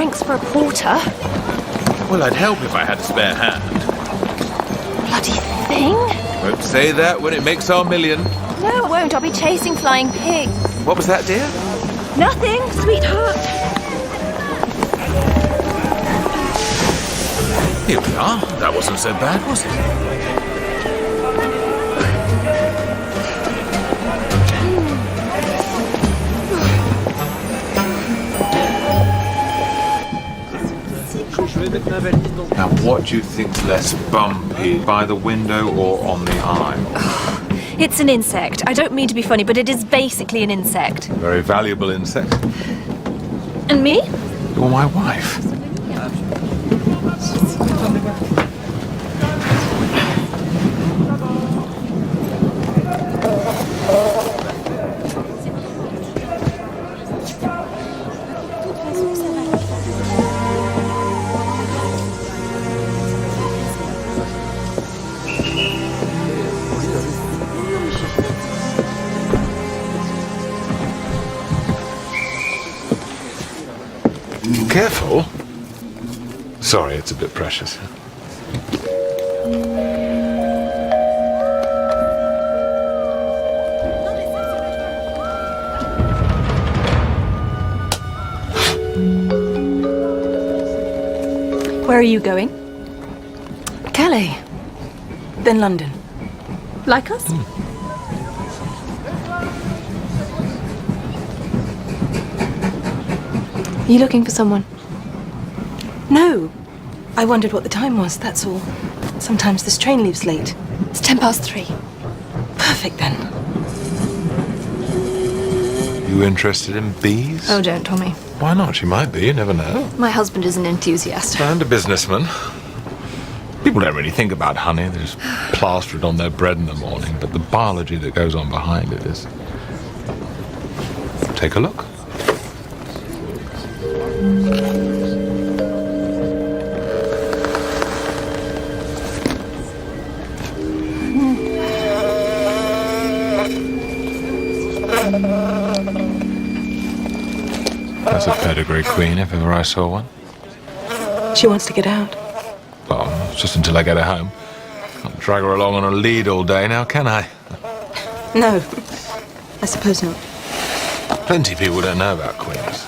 francs for a porter. Well, I'd help if I had a spare hand. Bloody thing. Won't say that when it makes our million. No, it won't. I'll be chasing flying pigs. What was that, dear? Nothing, sweetheart. Here we are. That wasn't so bad, was it? Now, what do you think's less bumpy, by the window or on the aisle? It's an insect. I don't mean to be funny, but it is basically an insect. Very valuable insect. And me? You're my wife. Careful. Sorry, it's a bit precious. Where are you going? Calais. Then London. Like us? Are you looking for someone? No. I wondered what the time was, that's all. Sometimes this train leaves late. It's 3:10. Perfect then. You interested in bees? Oh, don't, Tommy. Why not? You might be, you never know. My husband is an enthusiast. And a businessman. People don't really think about honey, they just plaster it on their bread in the morning, but the biology that goes on behind it is... Take a look. That's a pedigree queen, if ever I saw one. She wants to get out. Well, it's just until I get her home. Can't drag her along on a lead all day now, can I? No. I suppose not. Plenty of people don't know about queens.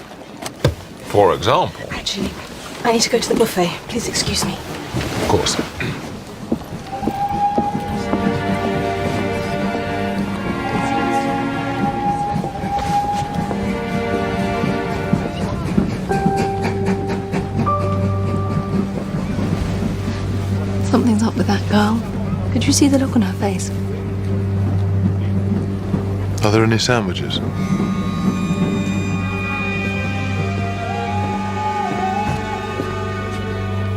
For example... Actually, I need to go to the buffet. Please excuse me. Of course. Something's up with that girl. Could you see the look on her face? Are there any sandwiches?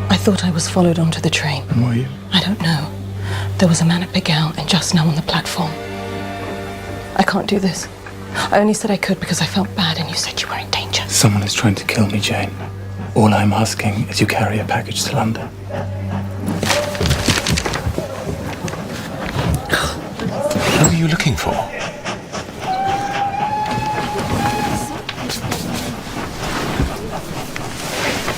I thought I was followed onto the train. And were you? I don't know. There was a man at Big Al and just now on the platform. I can't do this. I only said I could because I felt bad and you said you were in danger. Someone is trying to kill me, Jane. All I'm asking is you carry a package to London. Who are you looking for?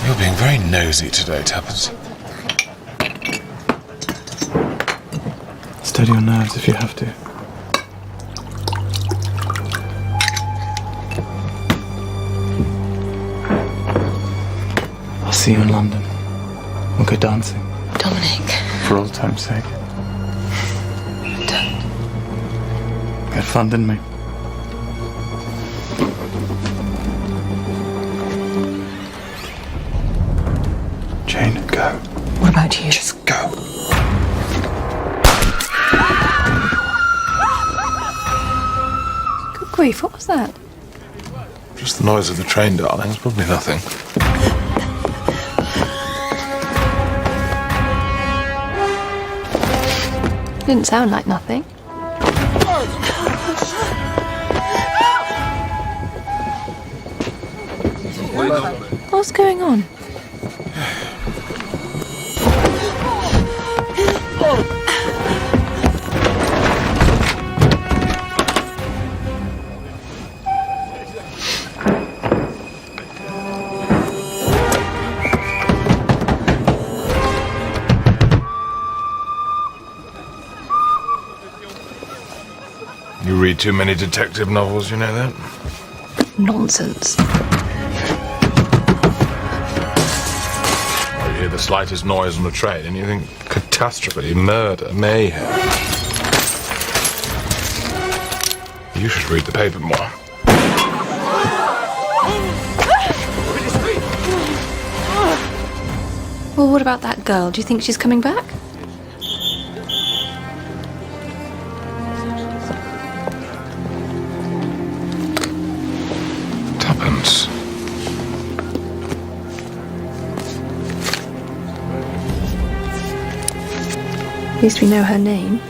You're being very nosy today, Tuppence. Steady your nerves if you have to. I'll see you in London. We'll go dancing. Dominic. For old time's sake. Don't. We had fun, didn't we? Jane, go. What about you? Just go. Good grief, what was that? Just the noise of the train, darling. It's probably nothing. Didn't sound like nothing. What's going on? You read too many detective novels, you know that? Nonsense. You hear the slightest noise on the train and you think catastrophe, murder, mayhem. You should read the paper more. Well, what about that girl? Do you think she's coming back? Tuppence. At least we know her name.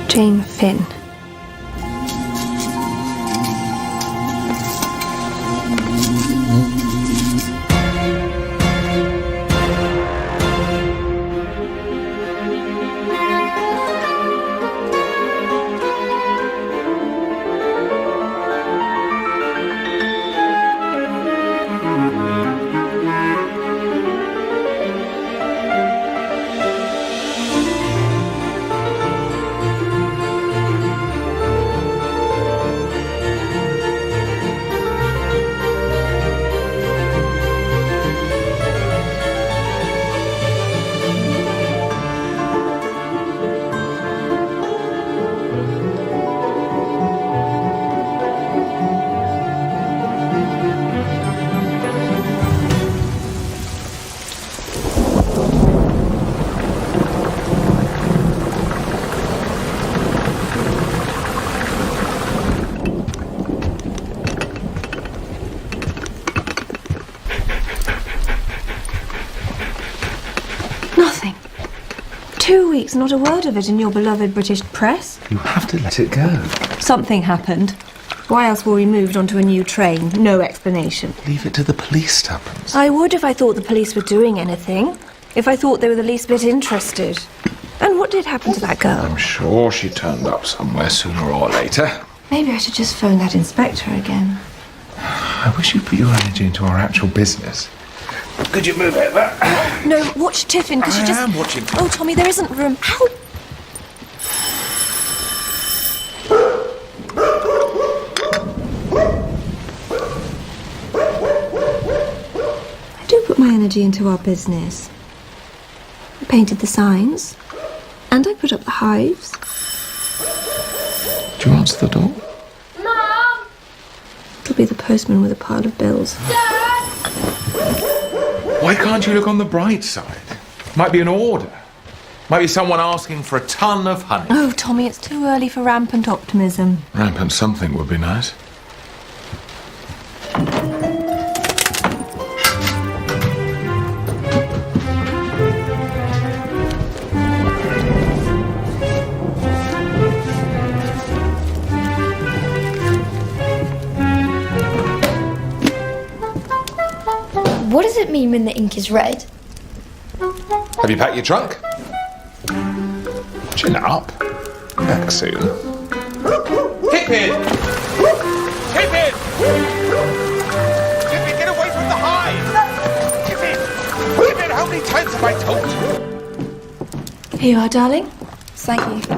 Jane Finn. Nothing. 2 weeks, not a word of it in your beloved British press. You have to let it go. Something happened. Why else were we moved onto a new train? No explanation. Leave it to the police, Tuppence. I would if I thought the police were doing anything. If I thought they were the least bit interested. And what did happen to that girl? I'm sure she turned up somewhere sooner or later. Maybe I should just phone that inspector again. I wish you'd put your energy into our actual business. Could you move over? No, watch Tiffin, because she just... I am watching. Oh, Tommy, there isn't room. Ow! I do put my energy into our business. I painted the signs. And I put up the hives. Do you answer the door? Mom! It'll be the postman with a pile of bills. Dad! Why can't you look on the bright side? Might be an order. Might be someone asking for a ton of honey. Oh, Tommy, it's too early for rampant optimism. Rampant something would be nice. What does it mean when the ink is red? Have you packed your trunk? Chin up. Back soon. Tippin! Tippin! Tippin, get away from the hive! Tippin! Tippin, how many times have I told you? Here you are, darling. Thank you.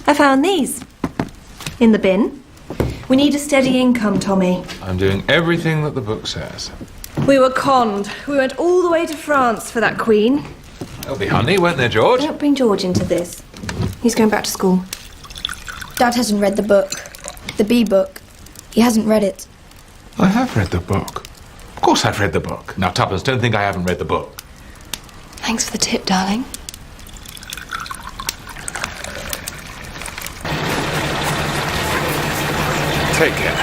I found these. In the bin. We need a steady income, Tommy. I'm doing everything that the book says. We were conned. We went all the way to France for that queen. There'll be honey, won't there, George? Don't bring George into this. He's going back to school. Dad hasn't read the book. The bee book. He hasn't read it. I have read the book. Of course I've read the book. Now, Tuppence, don't think I haven't read the book. Thanks for the tip, darling. Take care.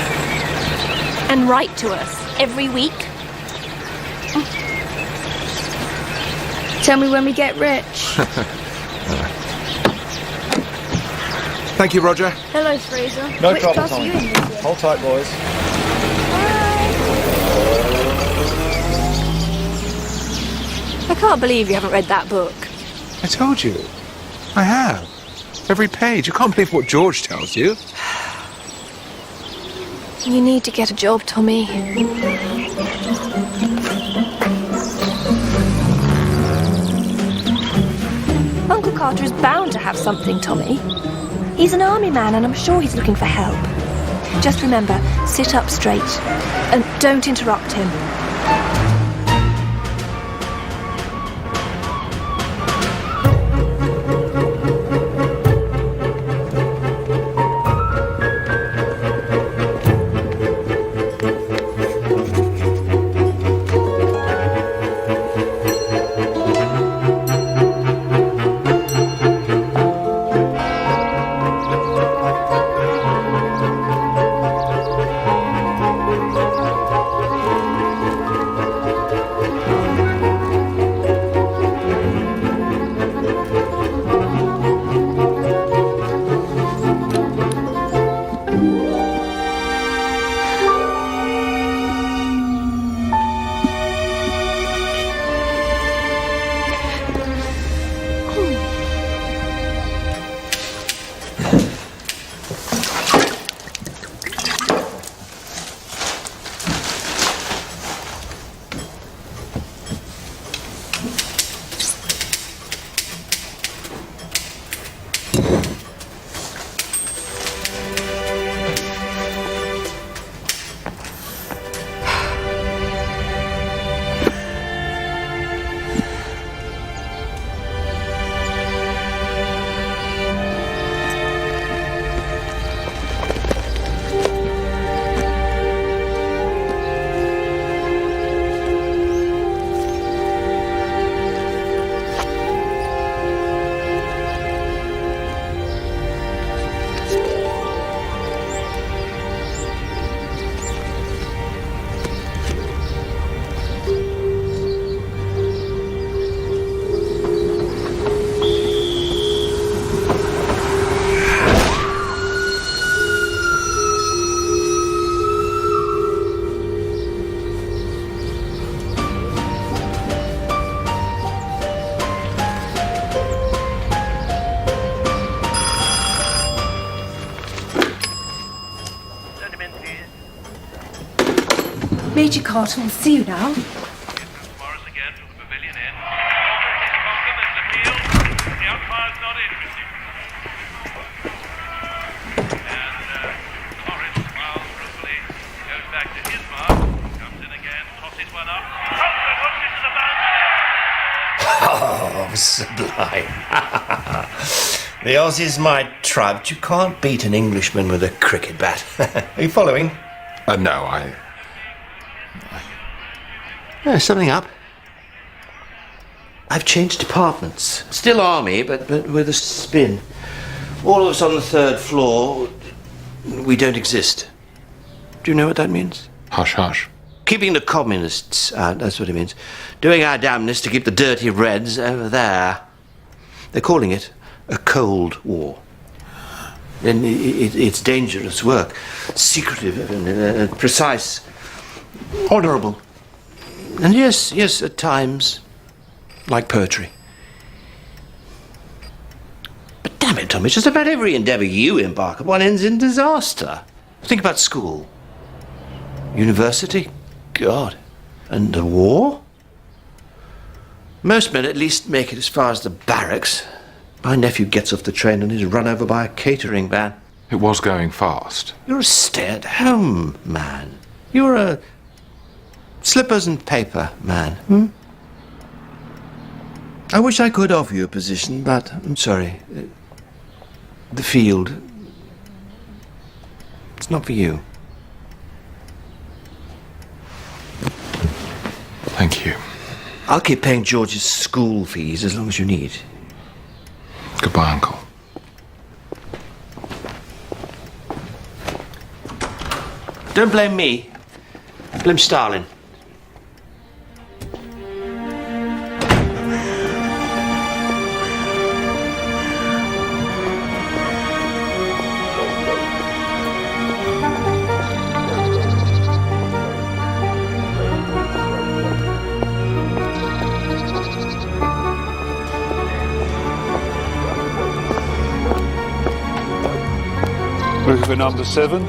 And write to us every week. Tell me when we get rich. Thank you, Roger. Hello, Fraser. No Which problem, class are you Tommy. in this year? Hold tight, boys. I can't believe you haven't read that book. I told you. I have. Every page. You can't believe what George tells you. You need to get a job, Tommy. Uncle Carl Carter is bound to have something, Tommy. He's an army man, and I'm sure he's looking for help. Just remember, sit up straight and don't interrupt him. Major Carter will see you now. Morris again from the Pavilion Inn. There's appeal. The umpire's not interested. And Morris smiles ruefully, goes back to his mark, comes in again, tosses one up. Thompson hooks into the boundary. Oh, sublime. The Aussies might try, but you can't beat an Englishman with a cricket bat. Are you following? No, Something up. I've changed departments. Still army, but with a spin. All of us on the third floor, we don't exist. Do you know what that means? Hush, hush. Keeping the communists out, that's what it means. Doing our damnedest to keep the dirty Reds over there. They're calling it a Cold War. And it's dangerous work. Secretive and precise. Honourable. And yes, at times, like poetry. But damn it, Tommy, just about every endeavour you embark upon ends in disaster. Think about school. University? God. And the war? Most men at least make it as far as the barracks. My nephew gets off the train and is run over by a catering van. It was going fast. You're a stay-at-home man. You're a slippers and paper man, I wish I could offer you a position, but I'm sorry. The field, it's not for you. Thank you. I'll keep paying George's school fees as long as you need. Goodbye, Uncle. Don't blame me. Blame Stalin. Looking for number 7?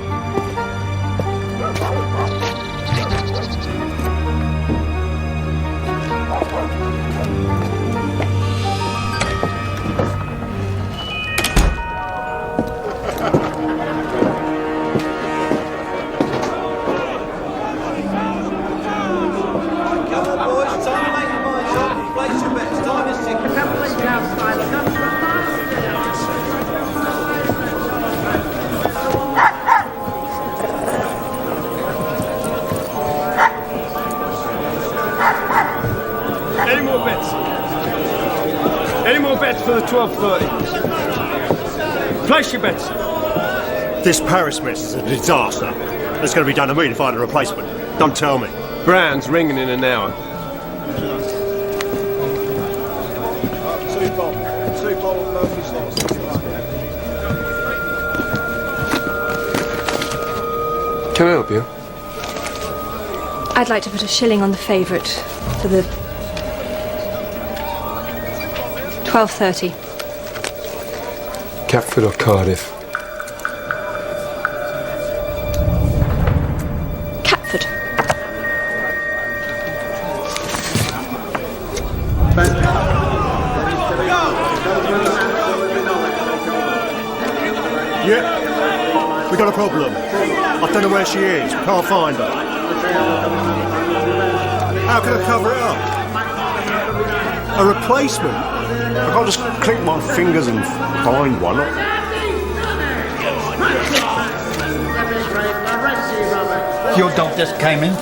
12:30. Place your bets. This Paris mess is a disaster. It's going to be down to me to find a replacement. Don't tell me. Brown's ringing in an hour. Can I help you? I'd like to put a shilling on the favourite for the 12:30. Catford or Cardiff? Catford. Yeah, we got a problem. I don't know where she is. Can't find her. How can I cover it up? A replacement? I can't just click my fingers and find one. Your dog just came in.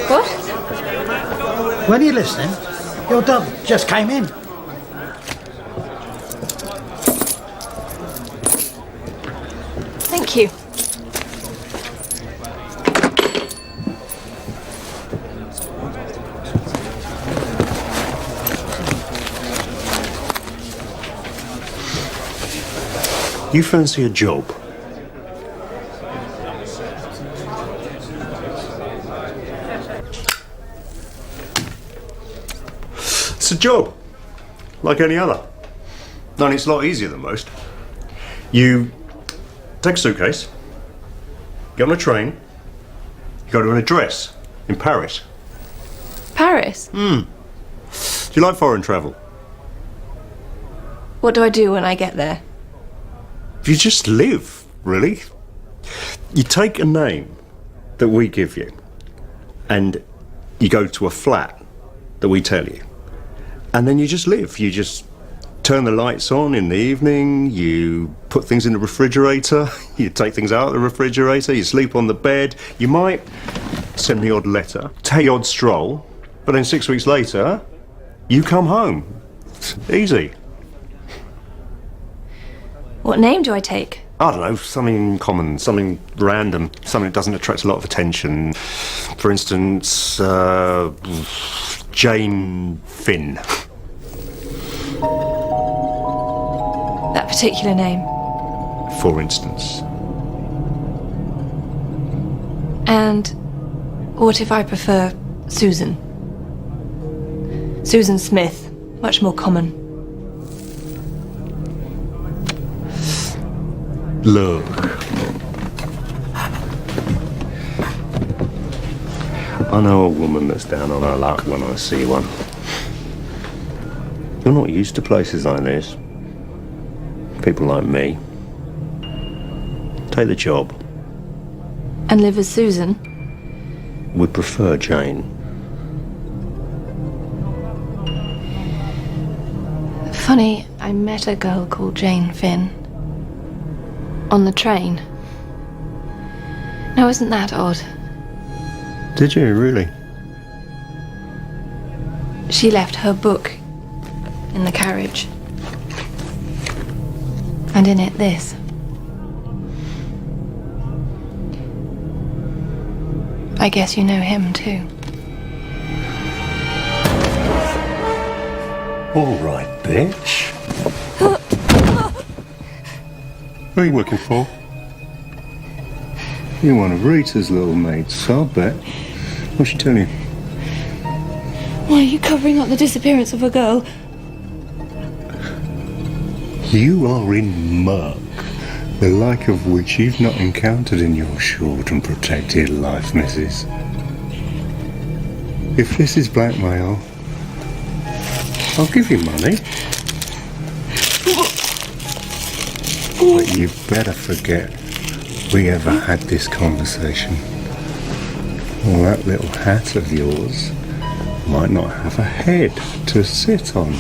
What? When are you listening? Your dog just came in. Thank you. You fancy a job? It's a job, like any other. Only it's a lot easier than most. You take a suitcase, get on a train, you go to an address in Paris. Paris? Do you like foreign travel? What do I do when I get there? You just live, really. You take a name that we give you and you go to a flat that we tell you. And then you just live. You just turn the lights on in the evening, you put things in the refrigerator, you take things out of the refrigerator, you sleep on the bed. You might send the odd letter, take the odd stroll, but then 6 weeks later, you come home. It's easy. What name do I take? I don't know, something common, something random, something that doesn't attract a lot of attention. For instance, Jane Finn. That particular name. For instance. And what if I prefer Susan? Susan Smith, much more common. Look. I know a woman that's down on her luck when I see one. You're not used to places like this. People like me. Take the job. And live as Susan? Would prefer Jane. Funny, I met a girl called Jane Finn. On the train. Now, isn't that odd? Did you, really? She left her book in the carriage. And in it, this. I guess you know him, too. All right, bitch. Who are you working for? You're one of Rita's little mates, I'll bet. What's she telling you? Why are you covering up the disappearance of a girl? You are in muck, the like of which you've not encountered in your short and protected life, missus. If this is blackmail, I'll give you money. But you better forget we ever had this conversation. Well, that little hat of yours might not have a head to sit on.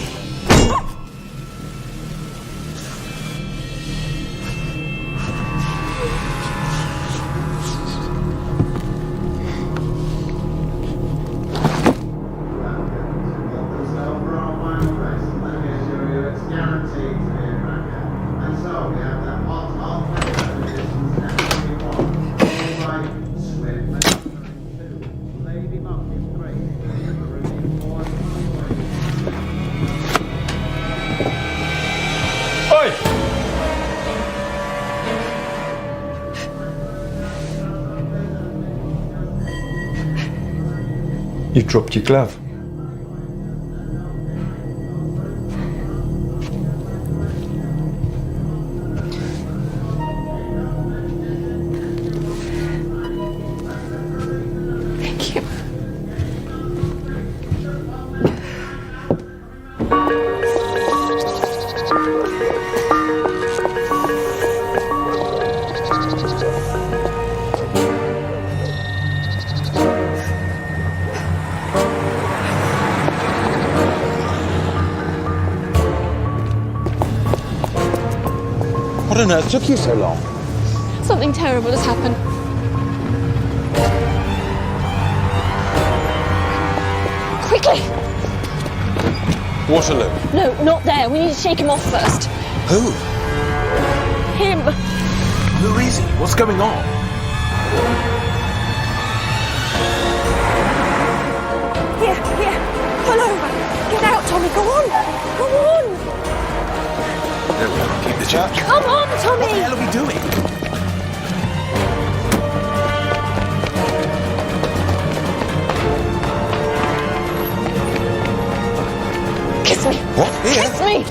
You dropped your glove. Thank you. What on earth took you so long? Something terrible has happened. Quickly! Waterloo. No, not there. We need to shake him off first. Who? Him. Who is he? What's going on? Here, pull over. Get out, Tommy, go on. Go on. There we go. Keep the church. Come on, Tommy! What the hell are we doing? Kiss me. What? Here? Kiss me.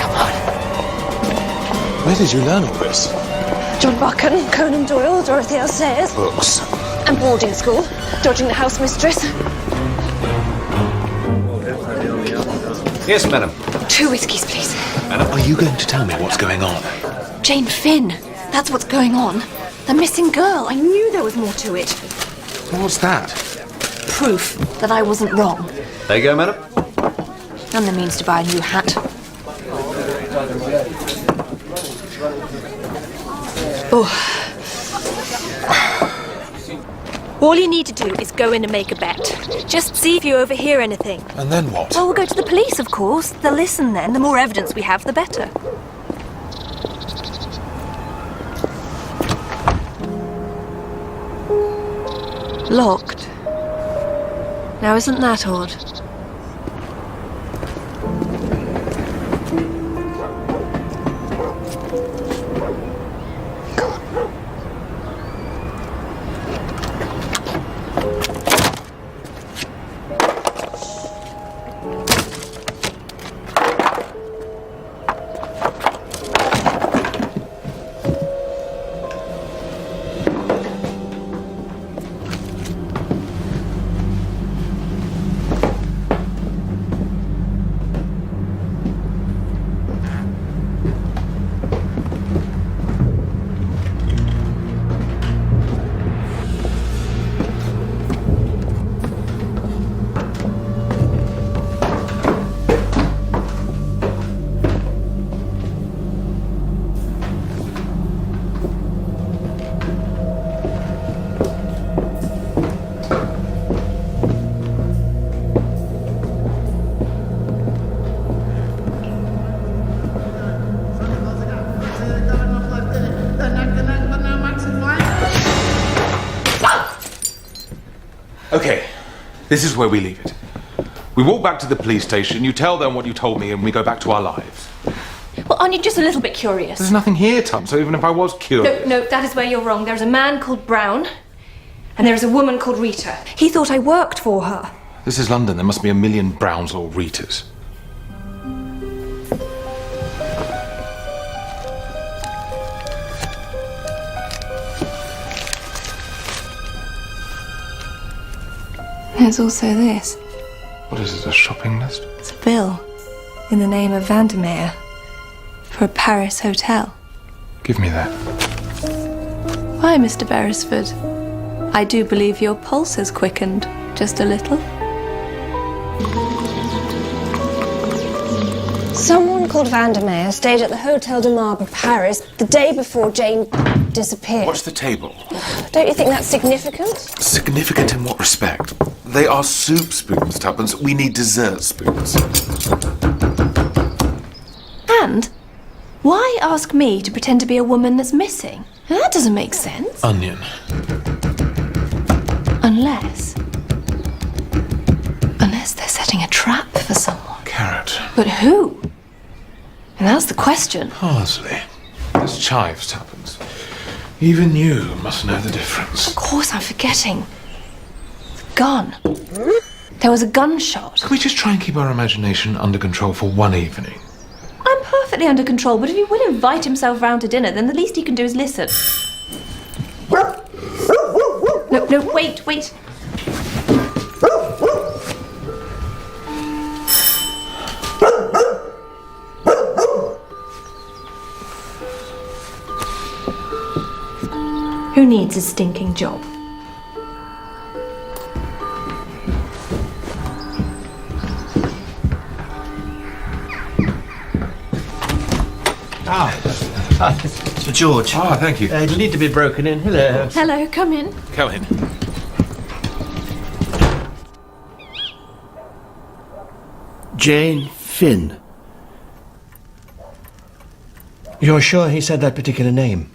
Come on. Where did you learn all this? John Buchan, Conan Doyle, Dorothy L. Sayers. Books. And boarding school. Dodging the house mistress. Yes, madam. 2 whiskies, please. Madam, are you going to tell me what's going on? Jane Finn. That's what's going on. The missing girl. I knew there was more to it. What's that? Proof that I wasn't wrong. There you go, madam. And the means to buy a new hat. Oh. All you need to do is go in and make a bet. Just see if you overhear anything. And then what? Well, we'll go to the police, of course. They'll listen then. The more evidence we have, the better. Locked. Now, isn't that odd? Okay, this is where we leave it. We walk back to the police station, you tell them what you told me, and we go back to our lives. Well, aren't you just a little bit curious? There's nothing here, Tom, so even if I was curious... No, that is where you're wrong. There's a man called Brown, and there's a woman called Rita. He thought I worked for her. This is London. There must be a million Browns or Ritas. There's also this. What is it, a shopping list? It's a bill in the name of Vandermeer for a Paris hotel. Give me that. Why, Mr. Beresford? I do believe your pulse has quickened just a little. Someone called Vandermeer stayed at the Hotel de Marbre, Paris, the day before Jane disappeared. Watch the table. Don't you think that's significant? Significant in what respect? They are soup spoons, Tuppence. We need dessert spoons. And why ask me to pretend to be a woman that's missing? Now, that doesn't make sense. Onion. Unless they're setting a trap for someone. Carrot. But who? And that's the question. Parsley. There's chives, Tuppence. Even you must know the difference. Of course I'm forgetting. The gun. There was a gunshot. Can we just try and keep our imagination under control for one evening? I'm perfectly under control, but if he will invite himself round to dinner, then the least he can do is listen. No, wait. Who needs a stinking job? Sir George. Ah, thank you. It'll need to be broken in. Hello. Hello, come in. Come in. Jane Finn. You're sure he said that particular name?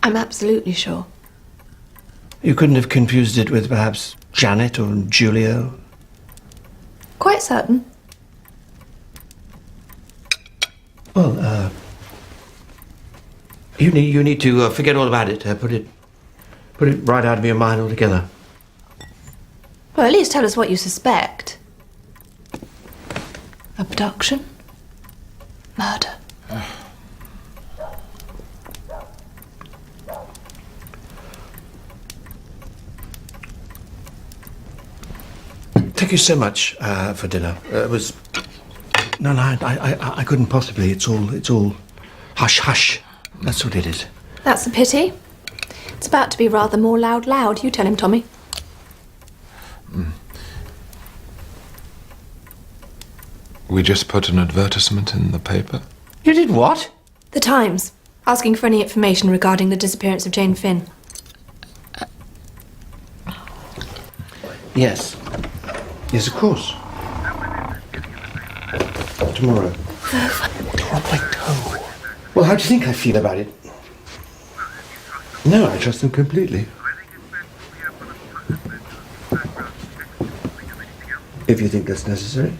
I'm absolutely sure. You couldn't have confused it with perhaps Janet or Julia? Quite certain. Well, you need to forget all about it. Put it right out of your mind altogether. Well, at least tell us what you suspect. Abduction? Murder? Thank you so much for dinner. It was... No, I couldn't possibly. It's all hush. That's what it is. That's a pity. It's about to be rather more loud. You tell him, Tommy. We just put an advertisement in the paper. You did what? The Times, asking for any information regarding the disappearance of Jane Finn. Yes. Yes, of course. Tomorrow. On my toe. Well, how do you think I feel about it? No, I trust them completely. If you think that's necessary.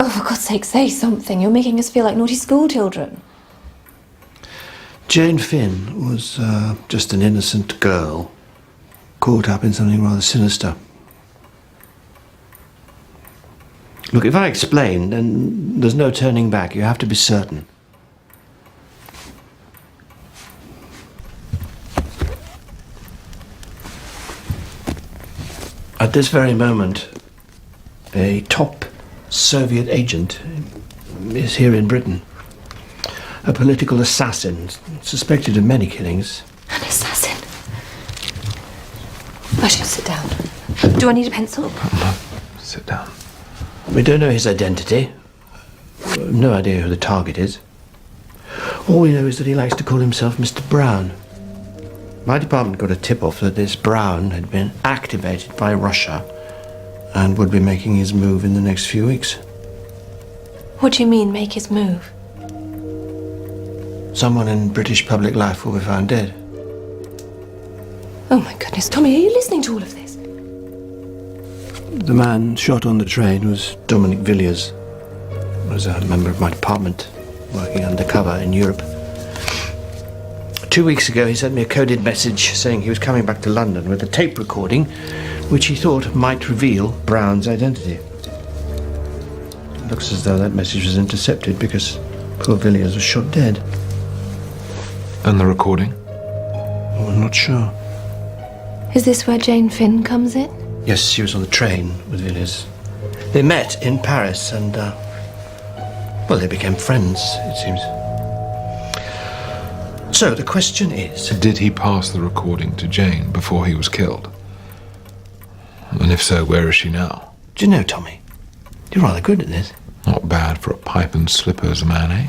Oh, for God's sake, say something. You're making us feel like naughty schoolchildren. Jane Finn was just an innocent girl caught up in something rather sinister. Look, if I explain, then there's no turning back. You have to be certain. At this very moment, a top Soviet agent is here in Britain. A political assassin, suspected of many killings. An assassin? I should sit down. Do I need a pencil? No, sit down. We don't know his identity. No idea who the target is. All we know is that he likes to call himself Mr. Brown. My department got a tip-off that this Brown had been activated by Russia and would be making his move in the next few weeks. What do you mean, make his move? Someone in British public life will be found dead. Oh my goodness, Tommy, are you listening to all of this? The man shot on the train was Dominic Villiers. Was a member of my department, working undercover in Europe. 2 weeks ago, he sent me a coded message saying he was coming back to London with a tape recording which he thought might reveal Brown's identity. It looks as though that message was intercepted because poor Villiers was shot dead. And the recording? Oh, I'm not sure. Is this where Jane Finn comes in? Yes, she was on the train with Villiers. They met in Paris and, well, they became friends, it seems. So, the question is... Did he pass the recording to Jane before he was killed? And if so, where is she now? Do you know, Tommy, you're rather good at this. Oh, bad for a pipe and slippers man, eh?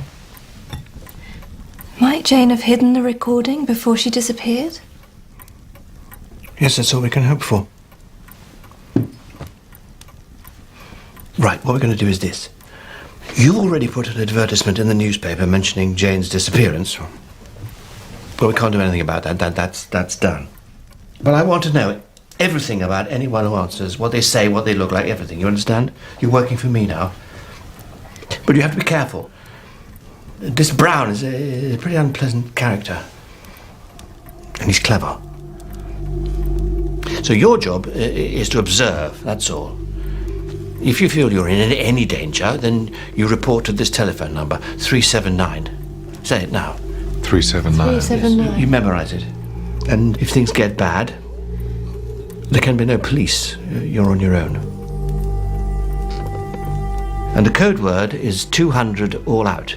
Might Jane have hidden the recording before she disappeared? Yes, that's all we can hope for. Right, what we're going to do is this. You already put an advertisement in the newspaper mentioning Jane's disappearance. Well, we can't do anything about that. That's done. But I want to know everything about anyone who answers, what they say, what they look like, everything. You understand? You're working for me now. But you have to be careful. This Brown is a pretty unpleasant character. And he's clever. So your job is to observe, that's all. If you feel you're in any danger, then you report to this telephone number, 379. Say it now. 379. 379. You memorize it. And if things get bad, there can be no police. You're on your own. And the code word is 200 all out.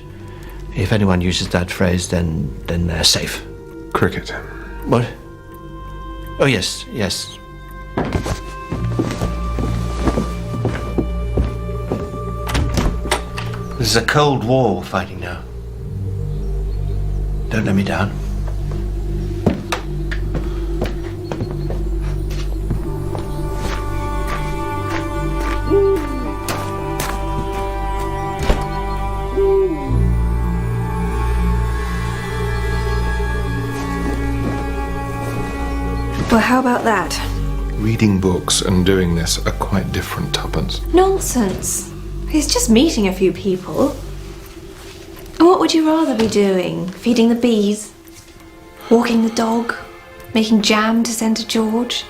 If anyone uses that phrase, then they're safe. Cricket. What? Oh, yes. This is a Cold War we're fighting now. Don't let me down. Well, how about that? Reading books and doing this are quite different, Tuppence. Nonsense. It's just meeting a few people. What would you rather be doing? Feeding the bees? Walking the dog? Making jam to send to George?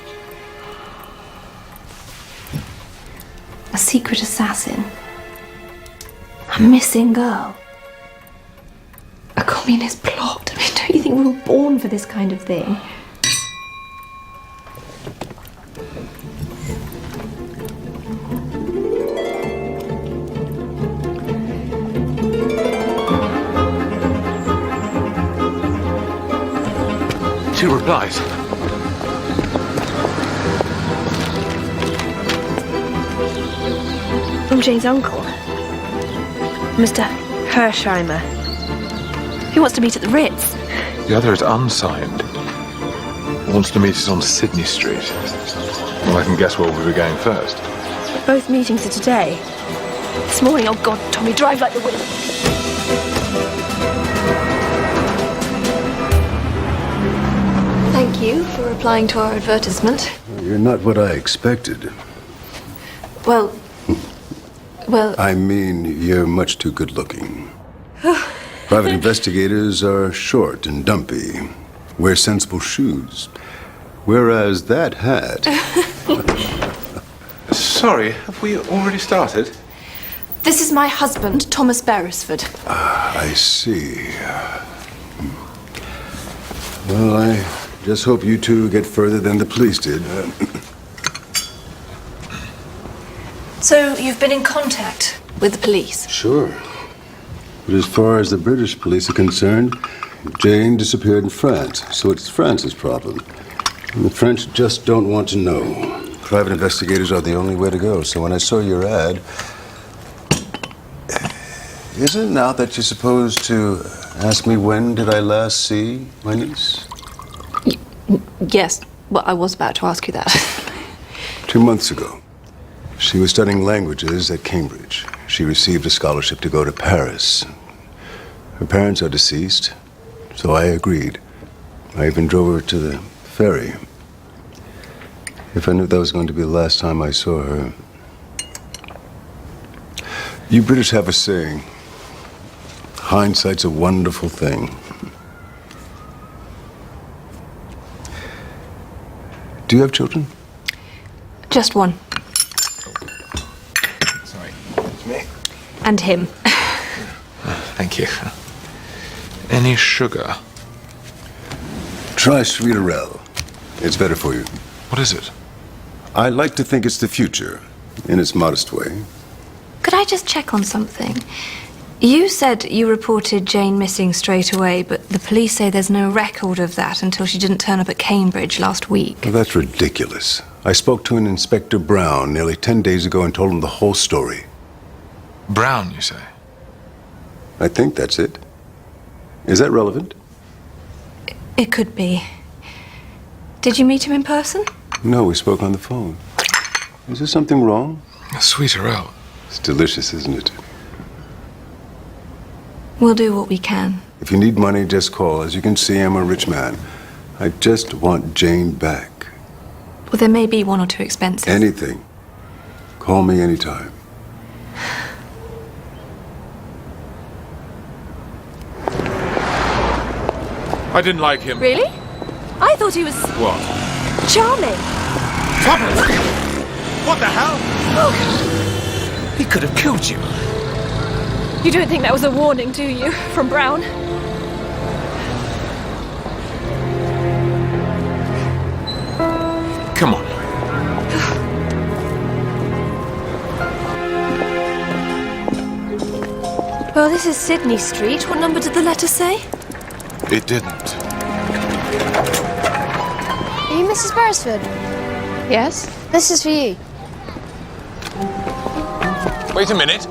A secret assassin? A missing girl? A communist plot? I mean, don't you think we were born for this kind of thing? Two replies. From Jane's uncle, Mr. Hersheimer. He wants to meet at the Ritz. The other is unsigned. Wants to meet us on Sydney Street. Well, I can guess where we'll be going first. Both meetings are today. This morning, oh God, Tommy, drive like the wind. Thank you for replying to our advertisement. You're not what I expected. Well, I mean, you're much too good looking. Private investigators are short and dumpy, wear sensible shoes. Whereas that hat... Sorry, have we already started? this is my husband, Thomas Beresford. I see. Well, I just hope you two get further than the police did. So you've been in contact with the police? Sure. But as far as the British police are concerned, Jane disappeared in France, so it's France's problem. And the French just don't want to know. Private investigators are the only way to go, so when I saw your ad... Isn't it now that you're supposed to ask me when did I last see my niece? Yes. Well, I was about to ask you that. 2 months ago. She was studying languages at Cambridge. She received a scholarship to go to Paris. Her parents are deceased, so I agreed. I even drove her to the ferry. If I knew that was going to be the last time I saw her. You British have a saying, hindsight's a wonderful thing. Do you have children? Just one. Sorry, it's me. And him. Thank you. Any sugar? Try Sweeterelle. It's better for you. What is it? I like to think it's the future, in its modest way. Could I just check on something? You said you reported Jane missing straight away, but the police say there's no record of that until she didn't turn up at Cambridge last week. Well, that's ridiculous. I spoke to an Inspector Brown nearly 10 days ago and told him the whole story. Brown, you say? I think that's it. Is that relevant? It could be. Did you meet him in person? No, we spoke on the phone. Is there something wrong? A sweeter ale. It's delicious, isn't it? We'll do what we can. If you need money, just call. As you can see, I'm a rich man. I just want Jane back. Well, there may be one or two expenses. Anything. Call me anytime. I didn't like him. Really? I thought he was What? charming. Tuppence! What the hell? He could have killed you. You don't think that was a warning, do you, from Brown? Come on. Well, this is Sydney Street. What number did the letter say? It didn't. Are you Mrs. Beresford? Yes. This is for you. Wait a minute.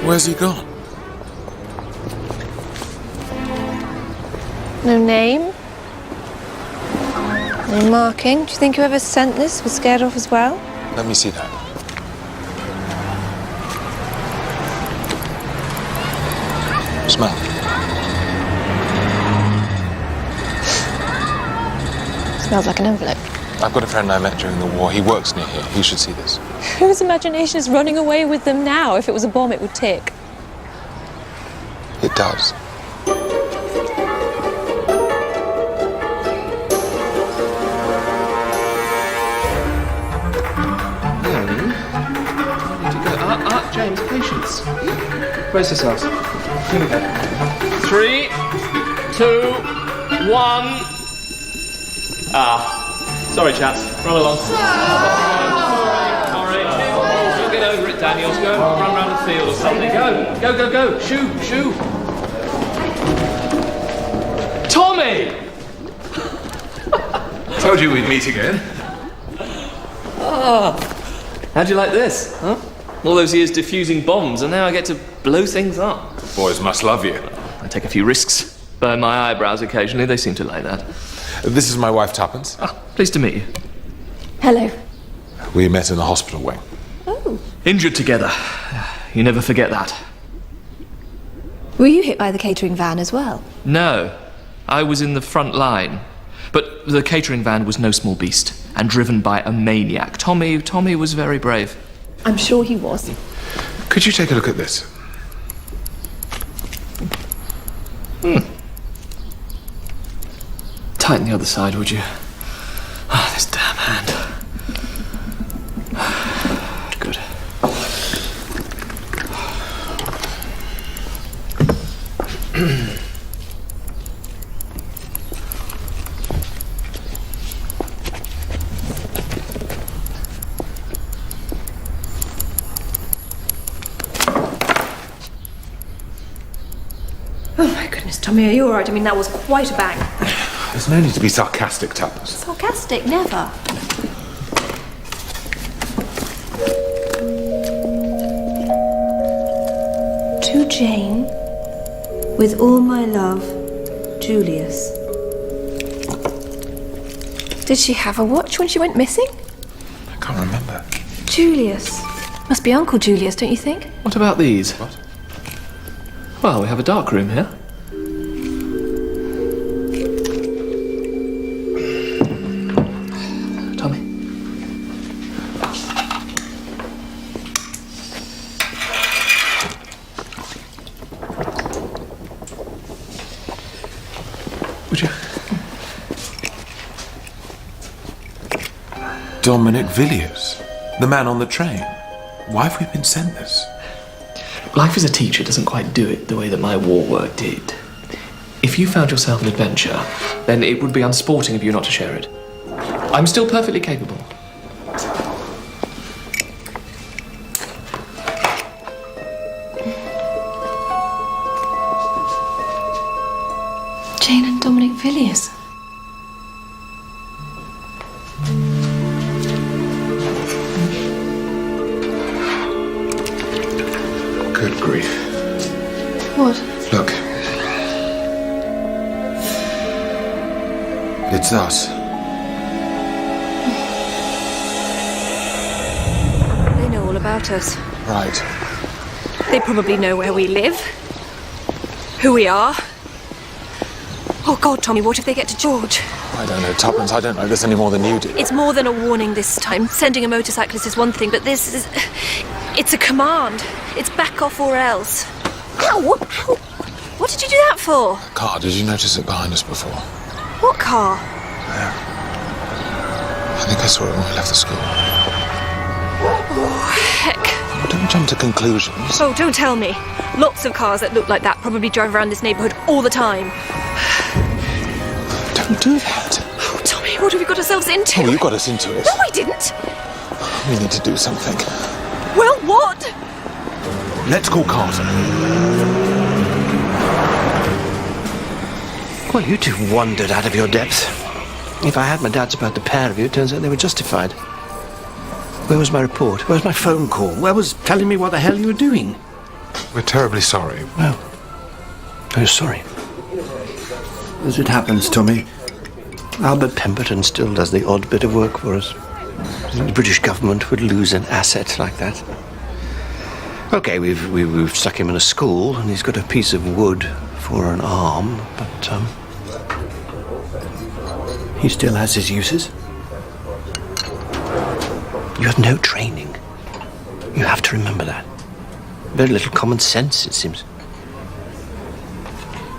Where's he gone? No name. No marking. Do you think whoever sent this was scared off as well? Let me see that. Smell. Smells like an envelope. I've got a friend I met during the war. He works near here. He should see this. Whose imagination is running away with them now? If it was a bomb, it would tick. It does. James, patience. Brace yourselves. Here we go. 3, 2, 1. Sorry, chaps. Run along. Sorry. You'll get over it, Daniels. Go and run around the field or something. Go. Shoo. Tommy! Told you we'd meet again. How'd you like this, huh? All those years diffusing bombs, and now I get to blow things up. Boys must love you. I take a few risks. Burn my eyebrows occasionally. They seem to like that. This is my wife, Tuppence. Pleased to meet you. Hello. We met in the hospital wing. Oh. Injured together. You never forget that. Were you hit by the catering van as well? No. I was in the front line. But the catering van was no small beast, and driven by a maniac. Tommy was very brave. I'm sure he was. Could you take a look at this? Tighten the other side, would you? This damn hand. Good. Oh my goodness, Tommy, are you all right? I mean, that was quite a bang. There's no need to be sarcastic, Tuppence. Sarcastic, never. To Jane, with all my love, Julius. Did she have a watch when she went missing? I can't remember. Julius. Must be Uncle Julius, don't you think? What about these? What? Well, we have a dark room here. Tommy. Would you? Dominic Villiers, the man on the train. Why have we been sent this? Life as a teacher doesn't quite do it the way that my war work did. If you found yourself an adventure, then it would be unsporting of you not to share it. I'm still perfectly capable. Jane and Dominic Villiers. Good grief. What? Look. It's us. They know all about us. Right. They probably know where we live, who we are. Oh God, Tommy, what if they get to George? I don't know, Tuppence. I don't know this any more than you do. It's more than a warning this time. Sending a motorcyclist is one thing, but this is... It's a command. It's back off or else. Ow! Ow. What did you do that for? Car, did you notice it behind us before? What car? Yeah. I think I saw it when we left the school. Oh, heck. Don't jump to conclusions. Oh, don't tell me. Lots of cars that look like that probably drive around this neighbourhood all the time. Don't do that. Oh, Tommy, what have we got ourselves into? Oh, you got us into it. No, I didn't. We need to do something. Well, what? Let's call Carter. Well, you two wandered out of your depth. If I had my doubts about the pair of you, it turns out they were justified. Where was my report? Where was my phone call? Where was telling me what the hell you were doing? We're terribly sorry. Oh. Oh, sorry. As it happens, Tommy. Albert Pemberton still does the odd bit of work for us. The British government would lose an asset like that. Okay, we've stuck him in a school, and he's got a piece of wood for an arm, but He still has his uses. You have no training. You have to remember that. Very little common sense, it seems.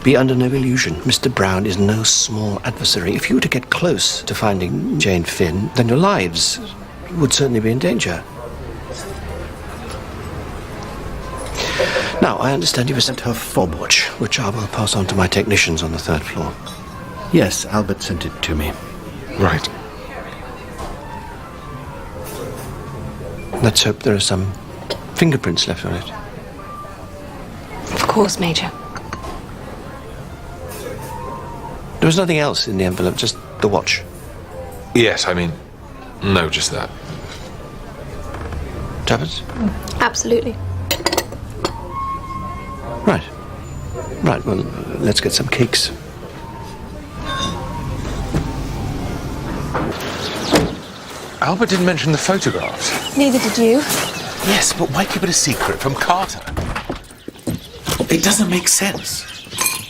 Be under no illusion. Mr. Brown is no small adversary. If you were to get close to finding Jane Finn, then your lives would certainly be in danger. Now, I understand you were sent her fob watch, which I will pass on to my technicians on the 3rd floor. Yes, Albert sent it to me. Right. Let's hope there are some fingerprints left on it. Of course, Major. There was nothing else in the envelope, just the watch. Yes, I mean, no, just that. Tuppence? Absolutely. Right. Right, well, let's get some cakes. Albert didn't mention the photographs. Neither did you. Yes, but why keep it a secret from Carter? It doesn't make sense.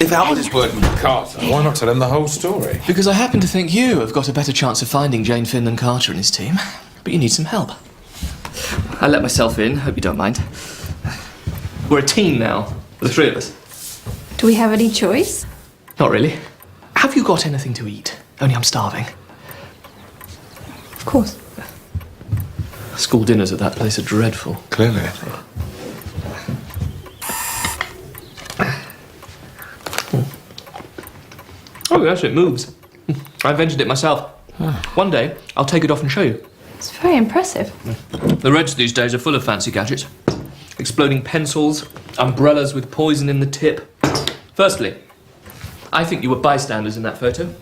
If Albert is working with Carter, why not tell him the whole story? Because I happen to think you have got a better chance of finding Jane Finn than Carter and his team. But you need some help. I let myself in, hope you don't mind. We're a team now, the three of us. Do we have any choice? Not really. Have you got anything to eat? Only I'm starving. Of course. School dinners at that place are dreadful. Clearly. Oh yes, it moves. I invented it myself. One day, I'll take it off and show you. It's very impressive. The Reds these days are full of fancy gadgets. Exploding pencils, umbrellas with poison in the tip. Firstly, I think you were bystanders in that photo.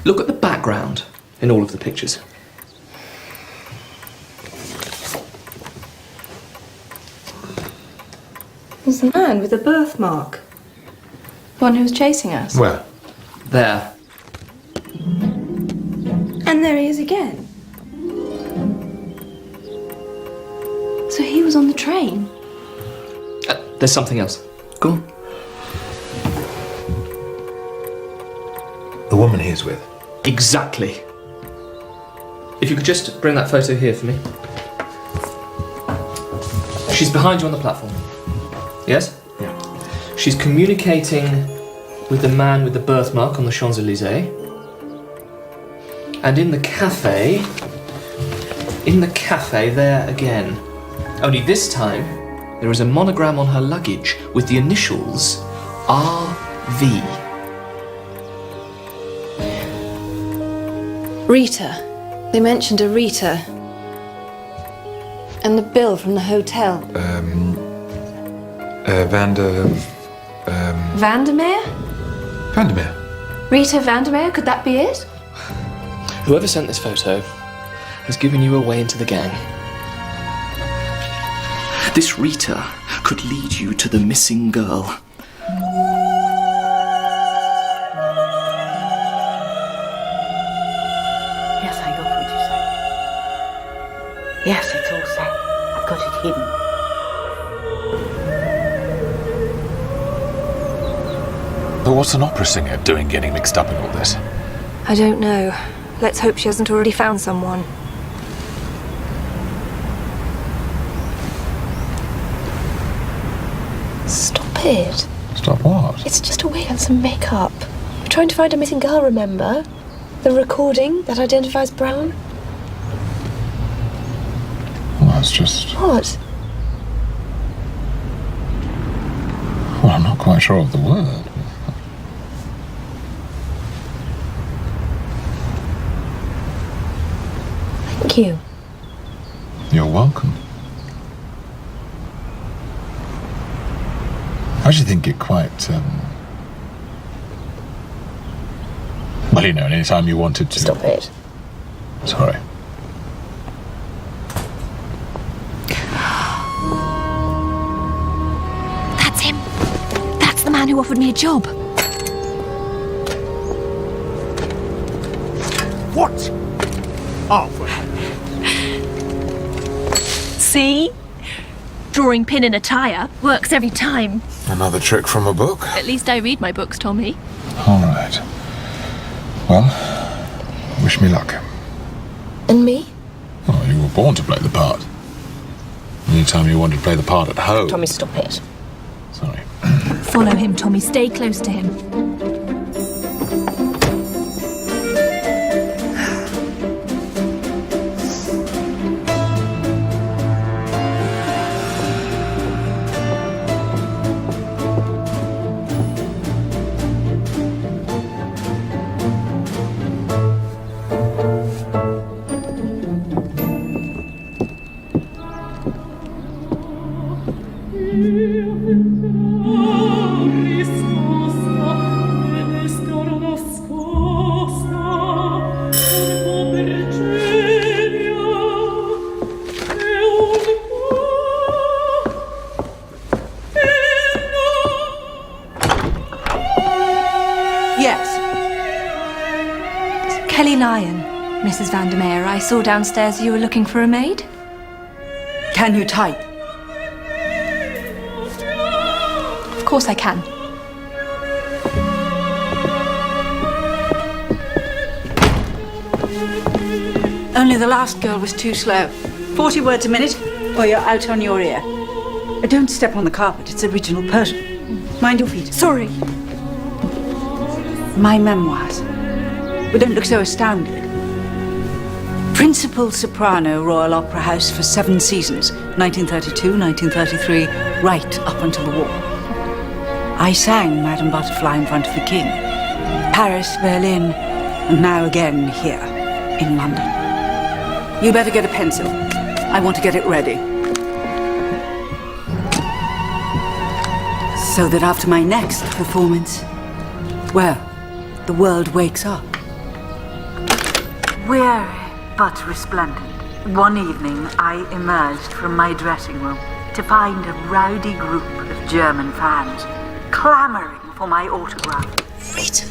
Look at the background in all of the pictures. There's the man with the birthmark. The one who was chasing us. Where? There. And there he is again. So he was on the train. There's something else. Go on. The woman he is with. Exactly. If you could just bring that photo here for me. She's behind you on the platform. Yes? Yeah. She's communicating with the man with the birthmark on the Champs-Élysées. And in the cafe there again. Only this time, there is a monogram on her luggage with the initials R.V. Rita. They mentioned a Rita. And the bill from the hotel. Vandermeer? Vandermeer. Rita Vandermeer? Could that be it? Whoever sent this photo has given you a way into the gang. This Rita could lead you to the missing girl. Yes, I got what you said. Yes, it's all said. I've got it hidden. But what's an opera singer doing getting mixed up in all this? I don't know. Let's hope she hasn't already found someone. Stop it. Stop what? It's just a wig and some makeup. We're trying to find a missing girl, remember? The recording that identifies Brown? Well, that's just... What? Well, I'm not quite sure of the word. Thank you. You're welcome. I actually think it quite, well, you know, anytime you wanted to... Stop it. Sorry. That's him. That's the man who offered me a job. What? Oh, See? Drawing pin in a tyre works every time. Another trick from a book? At least I read my books, Tommy. All right. Well, wish me luck. And me? Well, you were born to play the part. Anytime you wanted to play the part at home... Tommy, stop it. Sorry. Follow him, Tommy. Stay close to him. Kelly Lyon, Mrs. Vandermeer. I saw downstairs you were looking for a maid. Can you type? Of course I can. Only the last girl was too slow. 40 words a minute, or you're out on your ear. Don't step on the carpet, it's original Persian. Mind your feet. Sorry. My memoirs. But don't look so astounded. Principal soprano, Royal Opera House for 7 seasons, 1932, 1933, right up until the war. I sang Madame Butterfly in front of the King. Paris, Berlin, and now again here in London. You better get a pencil. I want to get it ready. So that after my next performance, well, the world wakes up. Weary but resplendent, one evening I emerged from my dressing room to find a rowdy group of German fans clamoring for my autograph. Rita,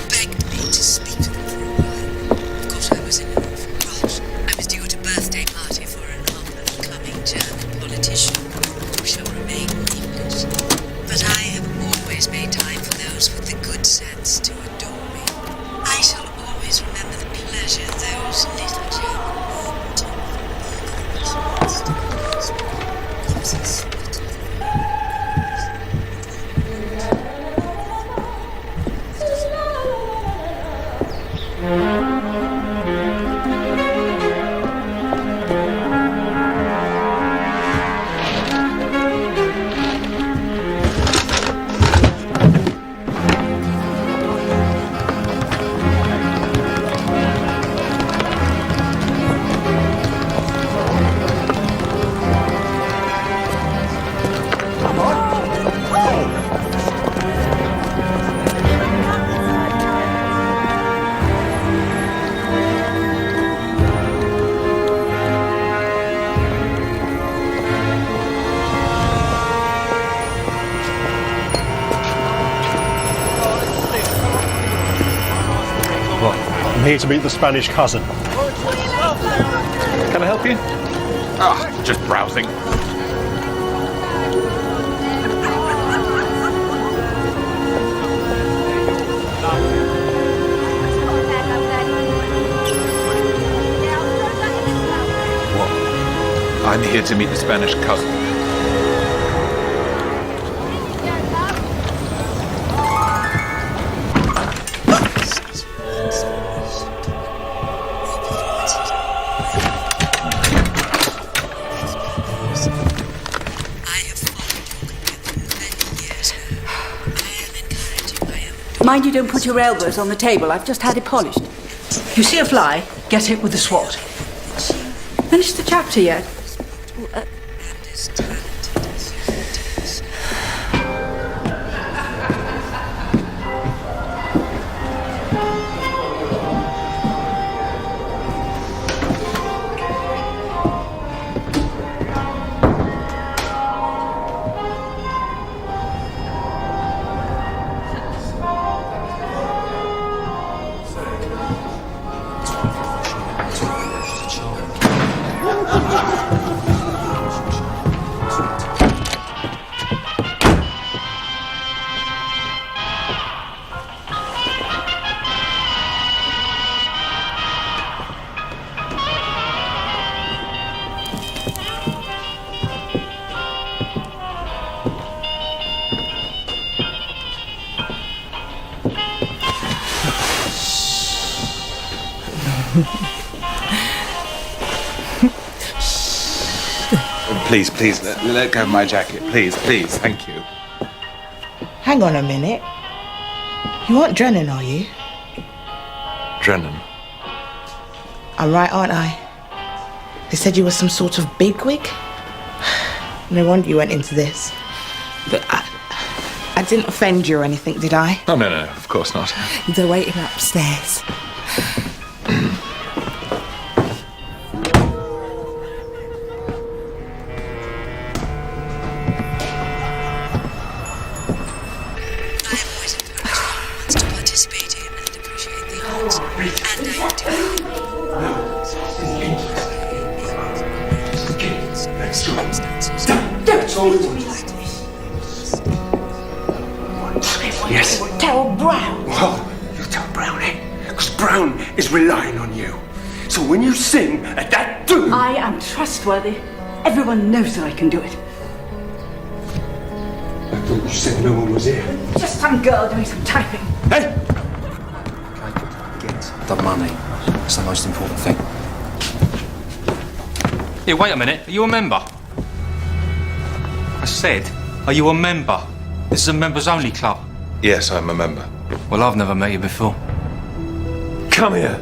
begged me to speak to them for a while. Of course, I was in an awful rush. I was due at a birthday party for an up-and-coming German politician who shall remain nameless. But I have always made time for those with the good sense to adore me. I shall always remember the pleasure those little German I'm here to meet the Spanish cousin. Can I help you? Just browsing. What? I'm here to meet the Spanish cousin. Mind you don't put your elbows on the table. I've just had it polished. You see a fly, get it with a swat. Finished the chapter yet? Please, let go of my jacket. Please, thank you. Hang on a minute. You aren't Drennan, are you? Drennan? I'm right, aren't I? They said you were some sort of bigwig. No wonder you went into this. But I didn't offend you or anything, did I? Oh, no, of course not. They're waiting upstairs. Yes. Tell Brown. Well, you tell Brownie, because Brown is relying on you. So when you sing at that tune... I am trustworthy. Everyone knows that I can do it. I thought you said no one was here. Just some girl doing some typing. Hey! Get the money. That's the most important thing. Here, wait a minute. Are you a member? I said, are you a member? This is a members-only club. Yes, I'm a member. Well, I've never met you before. Come here.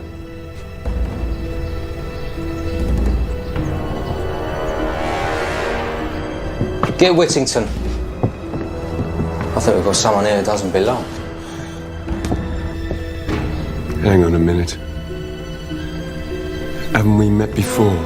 Get Whittington. I think we've got someone here who doesn't belong. Hang on a minute. Haven't we met before?